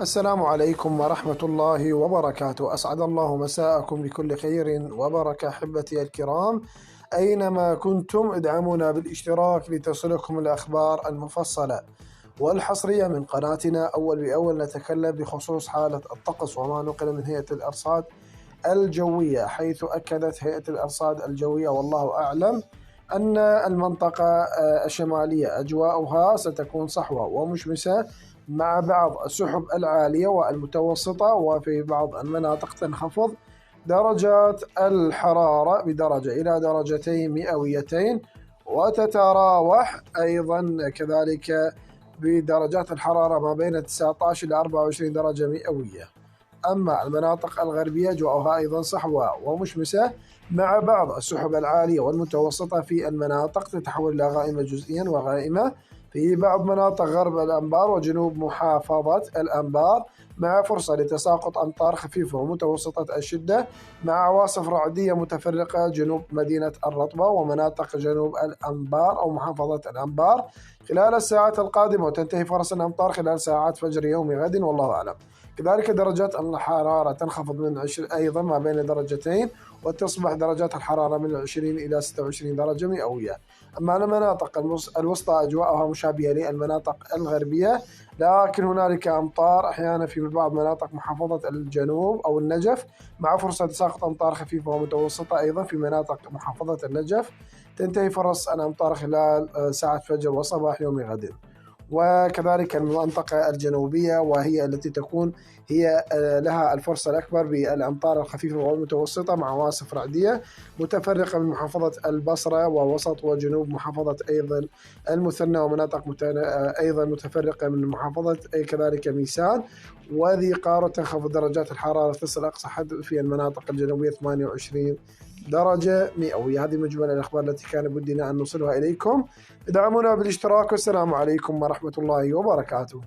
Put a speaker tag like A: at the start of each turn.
A: السلام عليكم ورحمة الله وبركاته. أسعد الله مساءكم بكل خير وبركة أحبتي الكرام، أينما كنتم ادعمونا بالاشتراك لتصلكم الأخبار المفصلة والحصرية من قناتنا. أول بأول نتكلم بخصوص حالة الطقس وما نقل من هيئة الأرصاد الجوية، حيث أكدت هيئة الأرصاد الجوية والله أعلم أن المنطقة الشمالية أجواؤها ستكون صحوة ومشمسة مع بعض السحب العالية والمتوسطة، وفي بعض المناطق تنخفض درجات الحرارة بدرجة إلى درجتين مئويتين، وتتراوح أيضا كذلك بدرجات الحرارة ما بين 19 إلى 24 درجة مئوية. أما المناطق الغربية جوها أيضا صحوة ومشمسة مع بعض السحب العالية والمتوسطة في المناطق تتحول إلى غائمة جزئيا وغائمة في بعض مناطق غرب الأنبار وجنوب محافظة الأنبار، مع فرصة لتساقط أمطار خفيفة ومتوسطة الشدة مع عواصف رعدية متفرقة جنوب مدينة الرطبة ومناطق جنوب الأنبار أو محافظة الأنبار خلال الساعات القادمة، وتنتهي فرص الأمطار خلال ساعات فجر يوم غد والله أعلم. كذلك درجات الحرارة تنخفض من 20 أيضا ما بين درجتين، وتصبح درجات الحرارة من 20 إلى 26 درجة مئوية. أما المناطق الوسطى أجواءها مشابهة للمناطق الغربية، لكن هنالك أمطار أحيانا في بعض مناطق محافظة الجنوب أو النجف، مع فرصة تساقط أمطار خفيفة ومتوسطة أيضا في مناطق محافظة النجف. تنتهي فرص الأمطار خلال ساعة فجر وصباح يوم غد. وكذلك المنطقة الجنوبية وهي التي تكون هي لها الفرصة الأكبر بالأمطار الخفيفة والمتوسطة مع عواصف رعدية متفرقة من محافظة البصرة ووسط وجنوب محافظة أيضا المثنى ومناطق أيضا متفرقة من محافظة كذلك ميسان وذي قارة. تنخفض درجات الحرارة تصل أقصى حد في المناطق الجنوبية 28 درجة مئوية. هذه مجمل الأخبار التي كان بدنا أن نوصلها إليكم. ادعمونا بالاشتراك، والسلام عليكم ورحمة الله وبركاته.